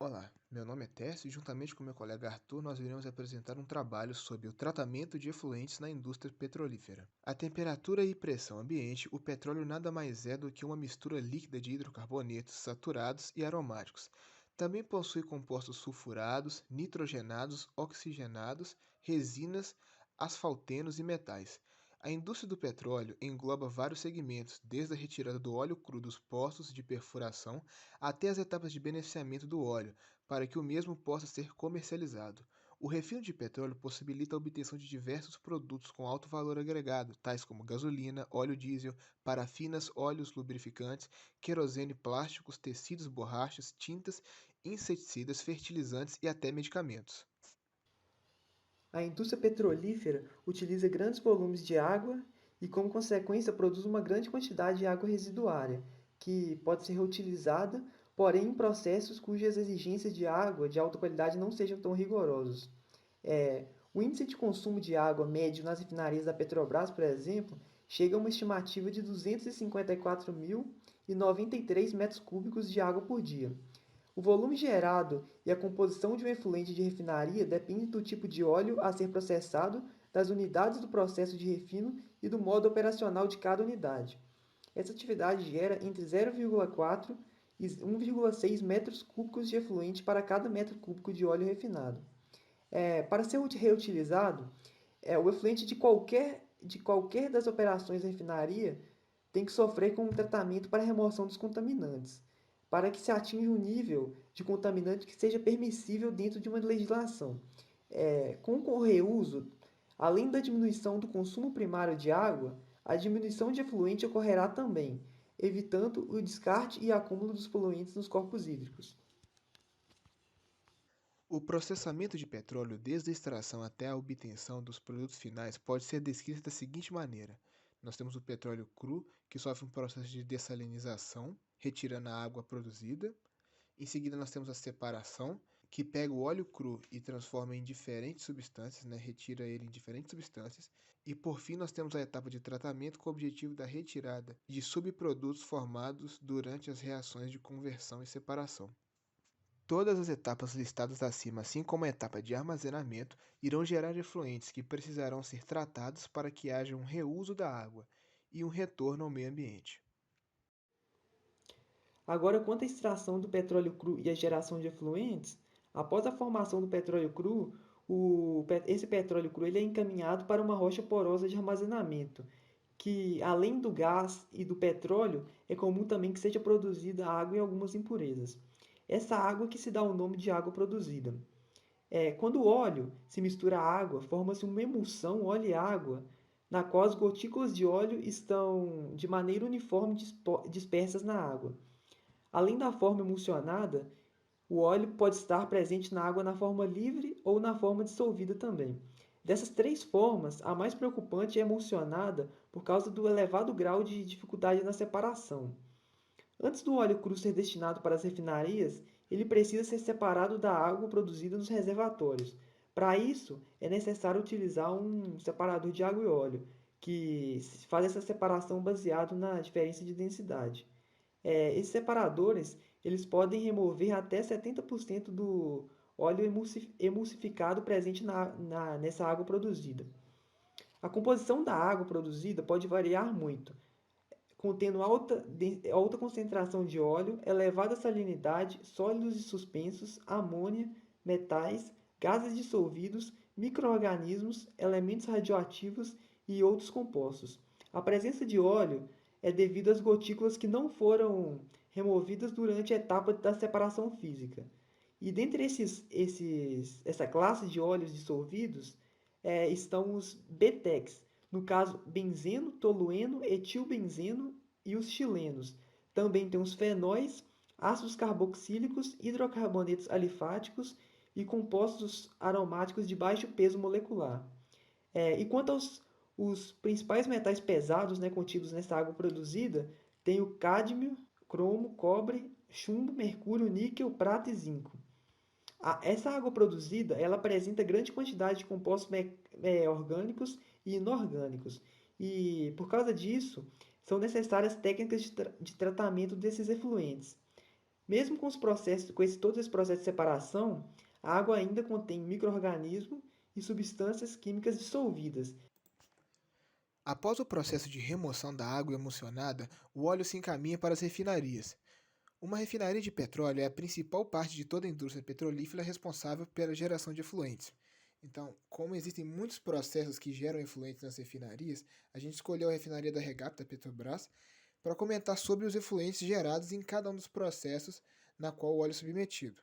Olá, meu nome é Tércio e juntamente com meu colega Arthur nós iremos apresentar um trabalho sobre o tratamento de efluentes na indústria petrolífera. A temperatura e pressão ambiente, o petróleo nada mais é do que uma mistura líquida de hidrocarbonetos saturados e aromáticos. Também possui compostos sulfurados, nitrogenados, oxigenados, resinas, asfaltenos e metais. A indústria do petróleo engloba vários segmentos, desde a retirada do óleo cru dos poços de perfuração até as etapas de beneficiamento do óleo para que o mesmo possa ser comercializado. O refino de petróleo possibilita a obtenção de diversos produtos com alto valor agregado, tais como gasolina, óleo diesel, parafinas, óleos lubrificantes, querosene, plásticos, tecidos, borrachas, tintas, inseticidas, fertilizantes e até medicamentos. A indústria petrolífera utiliza grandes volumes de água e, como consequência, produz uma grande quantidade de água residuária, que pode ser reutilizada, porém em processos cujas exigências de água de alta qualidade não sejam tão rigorosos. O índice de consumo de água médio nas refinarias da Petrobras, por exemplo, chega a uma estimativa de 254.093 metros cúbicos de água por dia. O volume gerado e a composição de um efluente de refinaria depende do tipo de óleo a ser processado, das unidades do processo de refino e do modo operacional de cada unidade. Essa atividade gera entre 0,4 e 1,6 metros cúbicos de efluente para cada metro cúbico de óleo refinado. Para ser reutilizado, o efluente de qualquer das operações da refinaria tem que sofrer com um tratamento para remoção dos contaminantes, para que se atinja um nível de contaminante que seja permissível dentro de uma legislação. Com o reuso, além da diminuição do consumo primário de água, a diminuição de efluente ocorrerá também, evitando o descarte e acúmulo dos poluentes nos corpos hídricos. O processamento de petróleo, desde a extração até a obtenção dos produtos finais, pode ser descrito da seguinte maneira: nós temos o petróleo cru, que sofre um processo de dessalinização, retirando a água produzida. Em seguida, nós temos a separação, que pega o óleo cru e transforma em diferentes substâncias, né? Retira ele em diferentes substâncias. E por fim, nós temos a etapa de tratamento com o objetivo da retirada de subprodutos formados durante as reações de conversão e separação. Todas as etapas listadas acima, assim como a etapa de armazenamento, irão gerar efluentes que precisarão ser tratados para que haja um reuso da água e um retorno ao meio ambiente. Agora, quanto à extração do petróleo cru e a geração de efluentes, após a formação do petróleo cru, esse petróleo cru ele é encaminhado para uma rocha porosa de armazenamento, que além do gás e do petróleo, é comum também que seja produzida água e algumas impurezas. Essa água que se dá o nome de água produzida. Quando o óleo se mistura à água, forma-se uma emulsão óleo e água, na qual as gotículas de óleo estão de maneira uniforme dispersas na água. Além da forma emulsionada, o óleo pode estar presente na água na forma livre ou na forma dissolvida também. Dessas três formas, a mais preocupante é a emulsionada por causa do elevado grau de dificuldade na separação. Antes do óleo cru ser destinado para as refinarias, ele precisa ser separado da água produzida nos reservatórios. Para isso, é necessário utilizar um separador de água e óleo, que faz essa separação baseado na diferença de densidade. Esses separadores eles podem remover até 70% do óleo emulsificado presente nessa água produzida. A composição da água produzida pode variar muito, contendo alta concentração de óleo, elevada salinidade, sólidos e suspensos, amônia, metais, gases dissolvidos, micro-organismos, elementos radioativos e outros compostos. A presença de óleo é devido às gotículas que não foram removidas durante a etapa da separação física. E dentre essa classe de óleos dissolvidos estão os BTECs, no caso, benzeno, tolueno, etilbenzeno e os chilenos. Também tem os fenóis, ácidos carboxílicos, hidrocarbonetos alifáticos e compostos aromáticos de baixo peso molecular. E quanto aos os principais metais pesados, né, contidos nessa água produzida, tem o cádmio, cromo, cobre, chumbo, mercúrio, níquel, prata e zinco. Essa água produzida ela apresenta grande quantidade de compostos orgânicos e inorgânicos. E, por causa disso, são necessárias técnicas de tratamento desses efluentes. Mesmo com os processos, todos esses processos de separação, a água ainda contém micro-organismos e substâncias químicas dissolvidas. Após o processo de remoção da água emulsionada, o óleo se encaminha para as refinarias. Uma refinaria de petróleo é a principal parte de toda a indústria petrolífera responsável pela geração de efluentes. Então, como existem muitos processos que geram efluentes nas refinarias, a gente escolheu a refinaria da REGAP da Petrobras para comentar sobre os efluentes gerados em cada um dos processos na qual o óleo é submetido.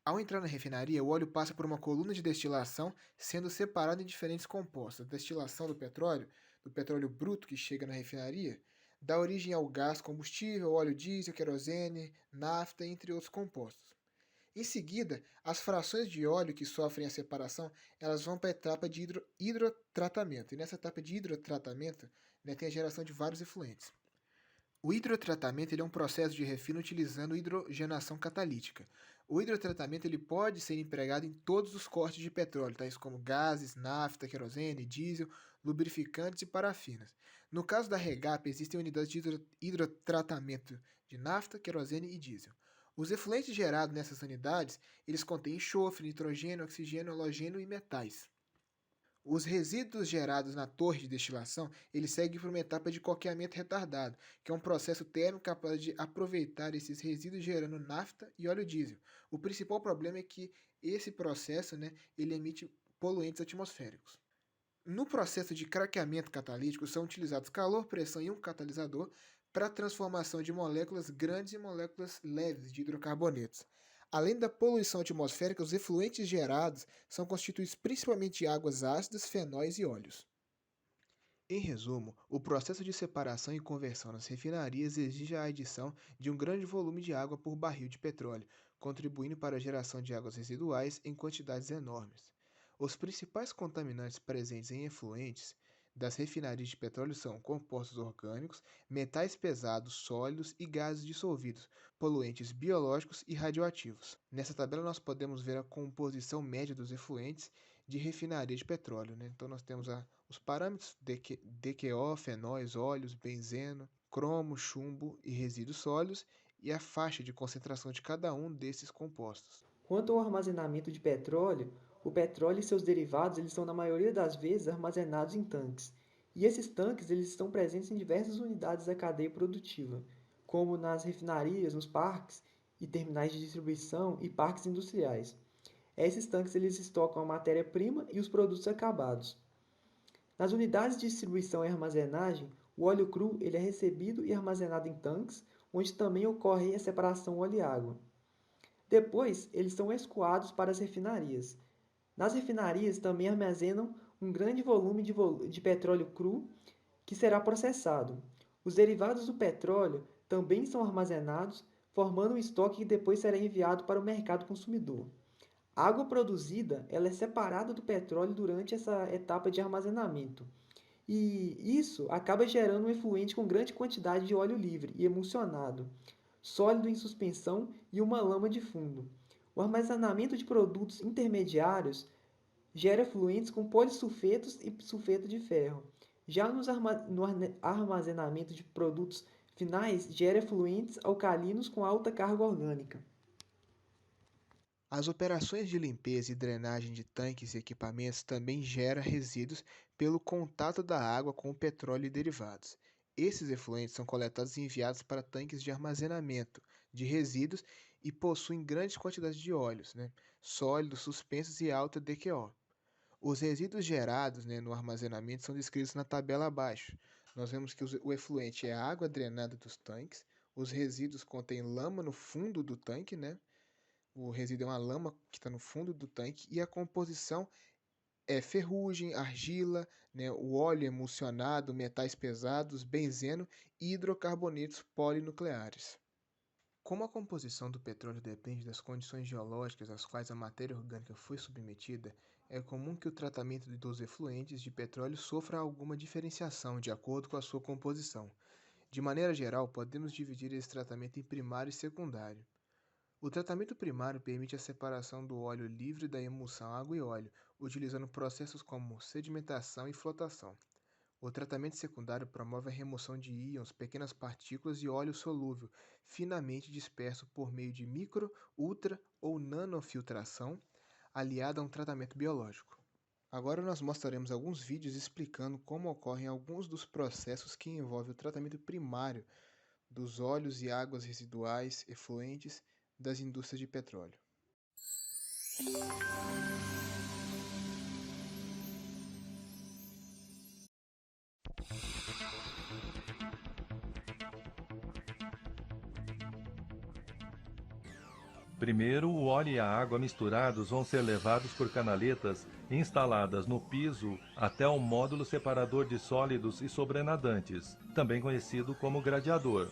Ao entrar na refinaria, o óleo passa por uma coluna de destilação, sendo separado em diferentes compostos. A destilação do petróleo bruto que chega na refinaria, dá origem ao gás combustível, óleo diesel, querosene, nafta, entre outros compostos. Em seguida, as frações de óleo que sofrem a separação, elas vão para a etapa de hidrotratamento. E nessa etapa de hidrotratamento, né, tem a geração de vários efluentes. O hidrotratamento ele é um processo de refino utilizando hidrogenação catalítica. O hidrotratamento ele pode ser empregado em todos os cortes de petróleo, tais como gases, nafta, querosene, diesel, lubrificantes e parafinas. No caso da REGAP, existem unidades de hidrotratamento de nafta, querosene e diesel. Os efluentes gerados nessas unidades, eles contêm enxofre, nitrogênio, oxigênio, halogênio e metais. Os resíduos gerados na torre de destilação, eles seguem por uma etapa de coqueamento retardado, que é um processo térmico capaz de aproveitar esses resíduos gerando nafta e óleo diesel. O principal problema é que esse processo, né, ele emite poluentes atmosféricos. No processo de craqueamento catalítico, são utilizados calor, pressão e um catalisador para a transformação de moléculas grandes em moléculas leves de hidrocarbonetos. Além da poluição atmosférica, os efluentes gerados são constituídos principalmente de águas ácidas, fenóis e óleos. Em resumo, o processo de separação e conversão nas refinarias exige a adição de um grande volume de água por barril de petróleo, contribuindo para a geração de águas residuais em quantidades enormes. Os principais contaminantes presentes em efluentes das refinarias de petróleo são compostos orgânicos, metais pesados, sólidos e gases dissolvidos, poluentes biológicos e radioativos. Nessa tabela nós podemos ver a composição média dos efluentes de refinaria de petróleo, né? Então nós temos os parâmetros DQO, fenóis, óleos, benzeno, cromo, chumbo e resíduos sólidos e a faixa de concentração de cada um desses compostos. Quanto ao armazenamento de petróleo, o petróleo e seus derivados eles são na maioria das vezes armazenados em tanques. E esses tanques eles estão presentes em diversas unidades da cadeia produtiva, como nas refinarias, nos parques e terminais de distribuição e parques industriais. Esses tanques eles estocam a matéria-prima e os produtos acabados. Nas unidades de distribuição e armazenagem, o óleo cru ele é recebido e armazenado em tanques, onde também ocorre a separação óleo e água. Depois, eles são escoados para as refinarias. Nas refinarias também armazenam um grande volume de petróleo cru que será processado. Os derivados do petróleo também são armazenados, formando um estoque que depois será enviado para o mercado consumidor. A água produzida ela é separada do petróleo durante essa etapa de armazenamento. E isso acaba gerando um efluente com grande quantidade de óleo livre e emulsionado, sólido em suspensão e uma lama de fundo. O armazenamento de produtos intermediários gera efluentes com polissulfetos e sulfeto de ferro. Já no armazenamento de produtos finais, gera efluentes alcalinos com alta carga orgânica. As operações de limpeza e drenagem de tanques e equipamentos também geram resíduos pelo contato da água com o petróleo e derivados. Esses efluentes são coletados e enviados para tanques de armazenamento de resíduos e possuem grandes quantidades de óleos, né, sólidos, suspensos e alta DQO. Os resíduos gerados, né, no armazenamento são descritos na tabela abaixo. Nós vemos que o efluente é a água drenada dos tanques, os resíduos contêm lama no fundo do tanque, né? O resíduo é uma lama que está no fundo do tanque e a composição é ferrugem, argila, né, o óleo emulsionado, metais pesados, benzeno e hidrocarbonetos polinucleares. Como a composição do petróleo depende das condições geológicas às quais a matéria orgânica foi submetida, é comum que o tratamento dos efluentes de petróleo sofra alguma diferenciação de acordo com a sua composição. De maneira geral, podemos dividir esse tratamento em primário e secundário. O tratamento primário permite a separação do óleo livre da emulsão água e óleo, utilizando processos como sedimentação e flotação. O tratamento secundário promove a remoção de íons, pequenas partículas e óleo solúvel, finamente disperso por meio de micro, ultra ou nanofiltração, aliada a um tratamento biológico. Agora nós mostraremos alguns vídeos explicando como ocorrem alguns dos processos que envolvem o tratamento primário dos óleos e águas residuais efluentes das indústrias de petróleo. Primeiro, o óleo e a água misturados vão ser levados por canaletas instaladas no piso até o módulo separador de sólidos e sobrenadantes, também conhecido como gradeador.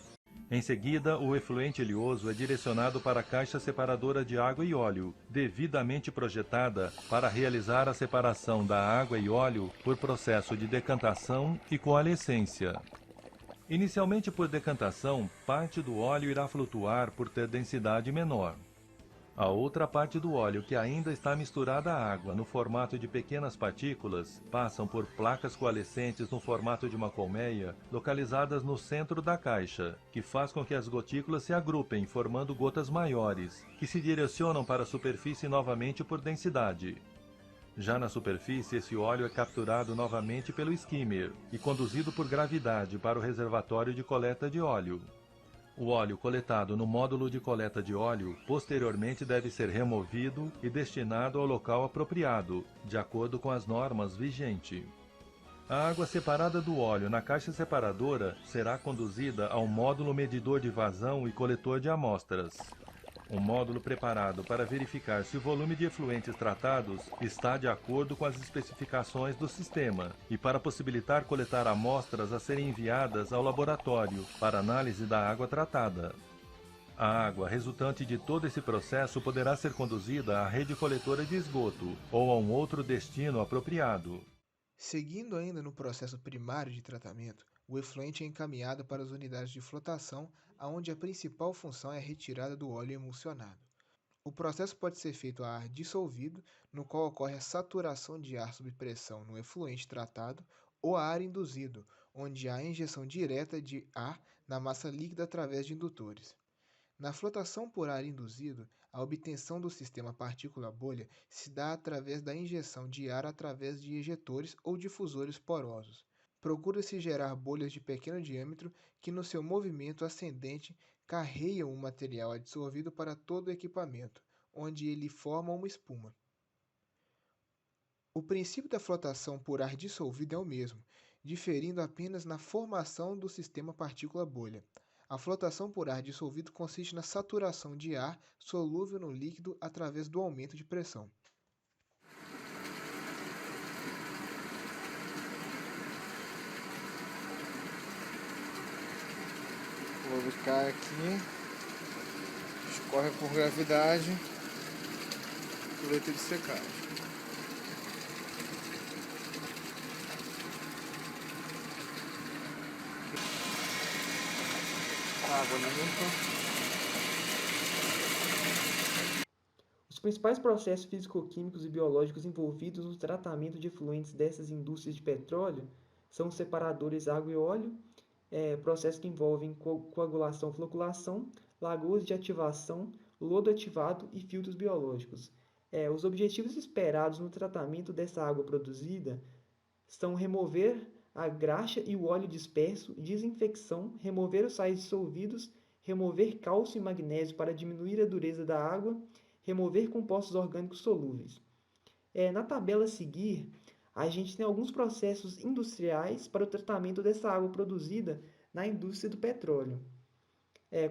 Em seguida, o efluente oleoso é direcionado para a caixa separadora de água e óleo, devidamente projetada para realizar a separação da água e óleo por processo de decantação e coalescência. Inicialmente por decantação, parte do óleo irá flutuar por ter densidade menor. A outra parte do óleo, que ainda está misturada à água no formato de pequenas partículas, passam por placas coalescentes no formato de uma colmeia, localizadas no centro da caixa, que faz com que as gotículas se agrupem, formando gotas maiores, que se direcionam para a superfície novamente por densidade. Já na superfície, esse óleo é capturado novamente pelo skimmer e conduzido por gravidade para o reservatório de coleta de óleo. O óleo coletado no módulo de coleta de óleo posteriormente deve ser removido e destinado ao local apropriado, de acordo com as normas vigentes. A água separada do óleo na caixa separadora será conduzida ao módulo medidor de vazão e coletor de amostras. Um módulo preparado para verificar se o volume de efluentes tratados está de acordo com as especificações do sistema e para possibilitar coletar amostras a serem enviadas ao laboratório para análise da água tratada. A água resultante de todo esse processo poderá ser conduzida à rede coletora de esgoto ou a um outro destino apropriado. Seguindo ainda no processo primário de tratamento, o efluente é encaminhado para as unidades de flotação, onde a principal função é a retirada do óleo emulsionado. O processo pode ser feito a ar dissolvido, no qual ocorre a saturação de ar sob pressão no efluente tratado, ou a ar induzido, onde há a injeção direta de ar na massa líquida através de indutores. Na flotação por ar induzido, a obtenção do sistema partícula-bolha se dá através da injeção de ar através de ejetores ou difusores porosos. Procura-se gerar bolhas de pequeno diâmetro que, no seu movimento ascendente, carreiam o material adsorvido para todo o equipamento, onde ele forma uma espuma. O princípio da flotação por ar dissolvido é o mesmo, diferindo apenas na formação do sistema partícula-bolha. A flotação por ar dissolvido consiste na saturação de ar solúvel no líquido através do aumento de pressão. Vou buscar aqui, escorre por gravidade, coleta de secagem. Água limpa. Os principais processos físico-químicos e biológicos envolvidos no tratamento de efluentes dessas indústrias de petróleo são os separadores água e óleo, processos que envolvem coagulação, floculação, lagoas de ativação, lodo ativado e filtros biológicos. Os objetivos esperados no tratamento dessa água produzida são remover a graxa e o óleo disperso, desinfecção, remover os sais dissolvidos, remover cálcio e magnésio para diminuir a dureza da água, remover compostos orgânicos solúveis. Na tabela a seguir, a gente tem alguns processos industriais para o tratamento dessa água produzida na indústria do petróleo.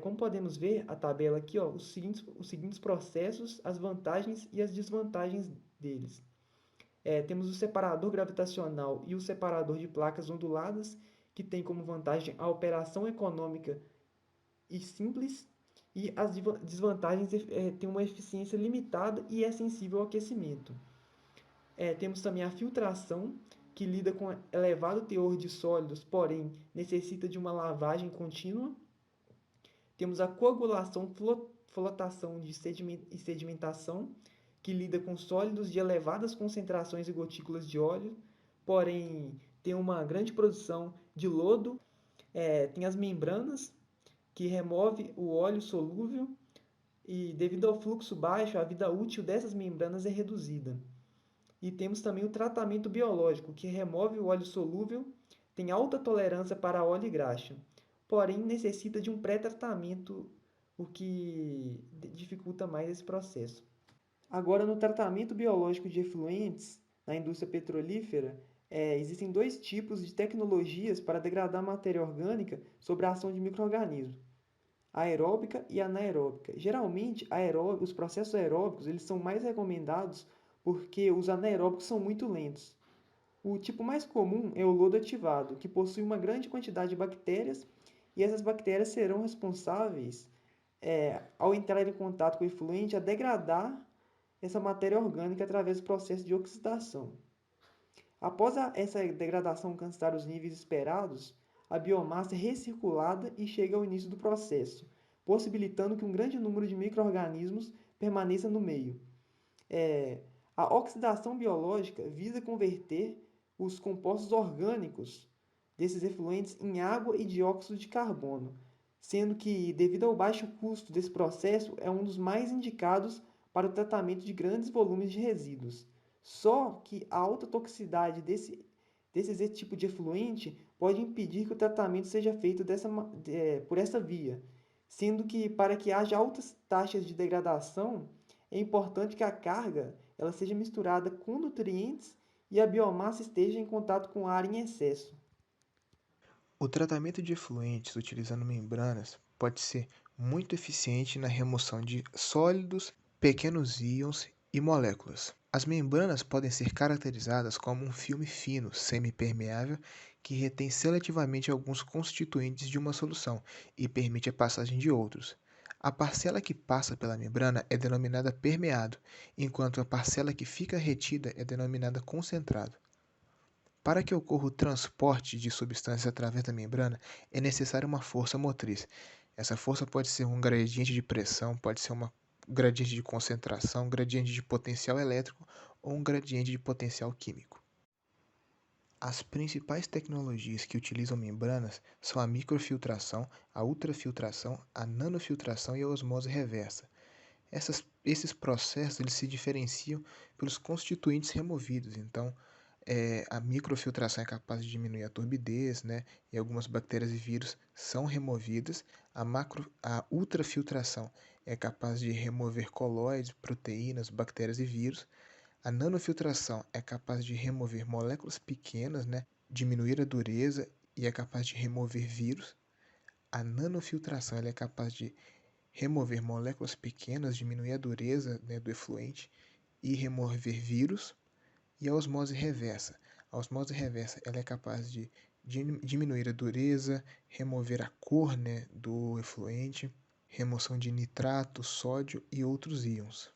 Como podemos ver, a tabela aqui, os seguintes processos, as vantagens e as desvantagens deles. Temos o separador gravitacional e o separador de placas onduladas, que tem como vantagem a operação econômica e simples, e as desvantagens têm uma eficiência limitada e é sensível ao aquecimento. Temos também a filtração, que lida com elevado teor de sólidos, porém necessita de uma lavagem contínua. Temos a coagulação, flotação e sedimentação, que lida com sólidos de elevadas concentrações e gotículas de óleo, porém tem uma grande produção de lodo, tem as membranas, que remove o óleo solúvel, e devido ao fluxo baixo, a vida útil dessas membranas é reduzida. E temos também o tratamento biológico, que remove o óleo solúvel, tem alta tolerância para óleo e graxa, porém necessita de um pré-tratamento, o que dificulta mais esse processo. Agora, no tratamento biológico de efluentes, na indústria petrolífera, existem dois tipos de tecnologias para degradar matéria orgânica sob a ação de micro-organismos: aeróbica e anaeróbica. Geralmente, os processos aeróbicos eles são mais recomendados porque os anaeróbicos são muito lentos. O tipo mais comum é o lodo ativado, que possui uma grande quantidade de bactérias, e essas bactérias serão responsáveis, ao entrar em contato com o efluente, a degradar essa matéria orgânica através do processo de oxidação. Após essa degradação alcançar os níveis esperados, a biomassa é recirculada e chega ao início do processo, possibilitando que um grande número de micro-organismos permaneça no meio. A oxidação biológica visa converter os compostos orgânicos desses efluentes em água e dióxido de carbono, sendo que, devido ao baixo custo desse processo, é um dos mais indicados para o tratamento de grandes volumes de resíduos. Só que a alta toxicidade desse tipo de efluente pode impedir que o tratamento seja feito por essa via, sendo que, para que haja altas taxas de degradação, é importante que a carga ela seja misturada com nutrientes e a biomassa esteja em contato com ar em excesso. O tratamento de efluentes utilizando membranas pode ser muito eficiente na remoção de sólidos, pequenos íons e moléculas. As membranas podem ser caracterizadas como um filme fino, semipermeável, que retém seletivamente alguns constituintes de uma solução e permite a passagem de outros. A parcela que passa pela membrana é denominada permeado, enquanto a parcela que fica retida é denominada concentrado. Para que ocorra o transporte de substâncias através da membrana, é necessária uma força motriz. Essa força pode ser um gradiente de pressão, pode ser um gradiente de concentração, um gradiente de potencial elétrico ou um gradiente de potencial químico. As principais tecnologias que utilizam membranas são a microfiltração, a ultrafiltração, a nanofiltração e a osmose reversa. Esses processos eles se diferenciam pelos constituintes removidos. Então, a microfiltração é capaz de diminuir a turbidez, né? E algumas bactérias e vírus são removidas. A ultrafiltração é capaz de remover colóides, proteínas, bactérias e vírus. A nanofiltração é capaz de remover moléculas pequenas, né? Diminuir a dureza e é capaz de remover vírus. A nanofiltração ela é capaz de remover moléculas pequenas, diminuir a dureza, né, do efluente e remover vírus. E a osmose reversa. A osmose reversa ela é capaz de diminuir a dureza, remover a cor, né, do efluente, remoção de nitrato, sódio e outros íons.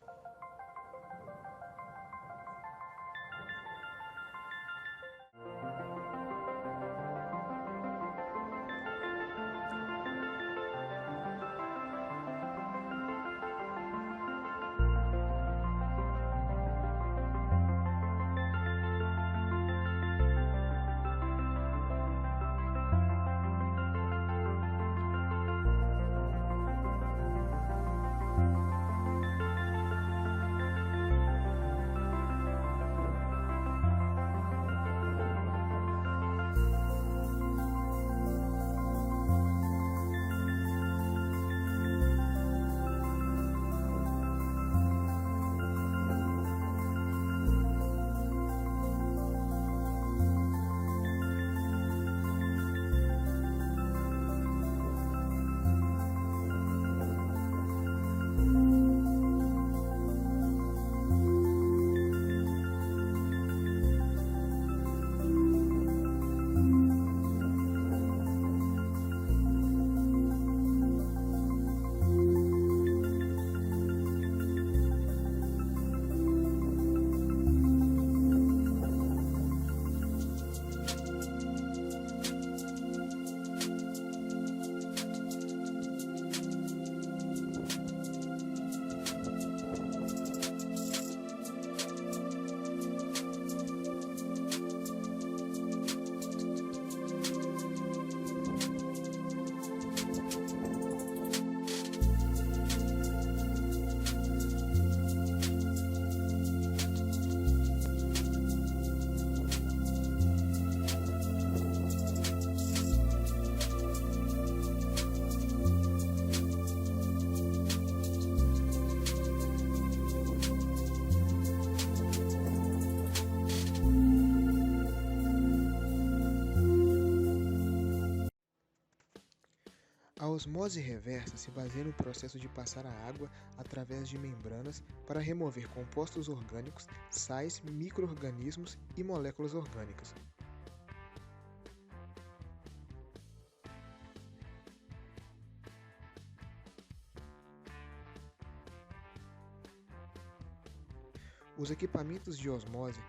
osmose reversa se baseia no processo de passar a água através de membranas para remover compostos orgânicos, sais, micro-organismos e moléculas orgânicas. Os equipamentos de osmose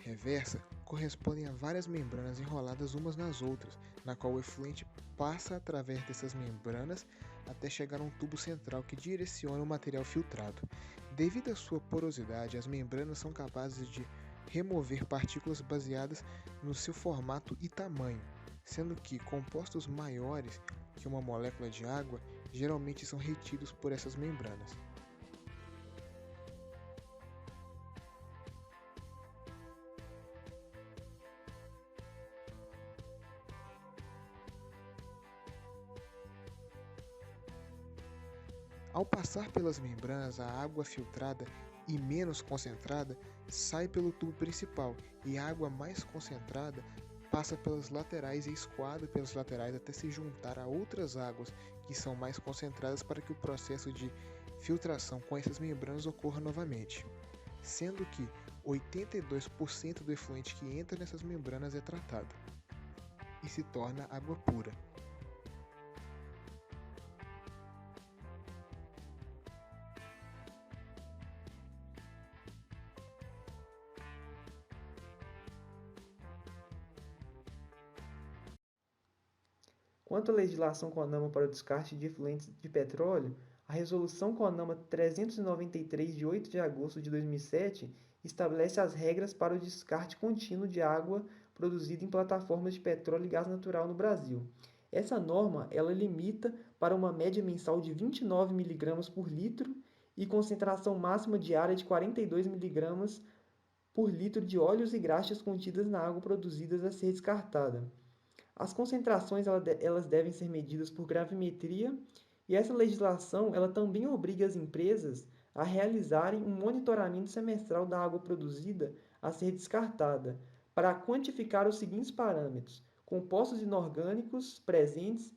reversa correspondem a várias membranas enroladas umas nas outras, na qual o efluente passa através dessas membranas até chegar a um tubo central que direciona o material filtrado. Devido à sua porosidade, as membranas são capazes de remover partículas baseadas no seu formato e tamanho, sendo que compostos maiores que uma molécula de água geralmente são retidos por essas membranas. Ao passar pelas membranas, a água filtrada e menos concentrada sai pelo tubo principal e a água mais concentrada passa pelas laterais e escoada pelas laterais até se juntar a outras águas que são mais concentradas para que o processo de filtração com essas membranas ocorra novamente, sendo que 82% do efluente que entra nessas membranas é tratado e se torna água pura. Quanto à legislação CONAMA para o descarte de efluentes de petróleo, a Resolução CONAMA 393, de 8 de agosto de 2007, estabelece as regras para o descarte contínuo de água produzida em plataformas de petróleo e gás natural no Brasil. Essa norma ela limita para uma média mensal de 29 mg por litro e concentração máxima diária de 42 mg por litro de óleos e graxas contidas na água produzidas a ser descartada. As concentrações elas devem ser medidas por gravimetria e essa legislação ela também obriga as empresas a realizarem um monitoramento semestral da água produzida a ser descartada para quantificar os seguintes parâmetros: compostos inorgânicos presentes,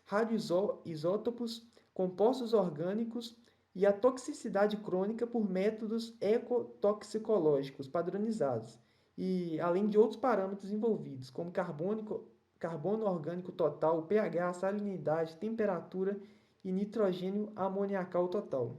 radioisótopos, compostos orgânicos e a toxicidade crônica por métodos ecotoxicológicos padronizados e além de outros parâmetros envolvidos, como carbono orgânico total, pH, salinidade, temperatura e nitrogênio amoniacal total.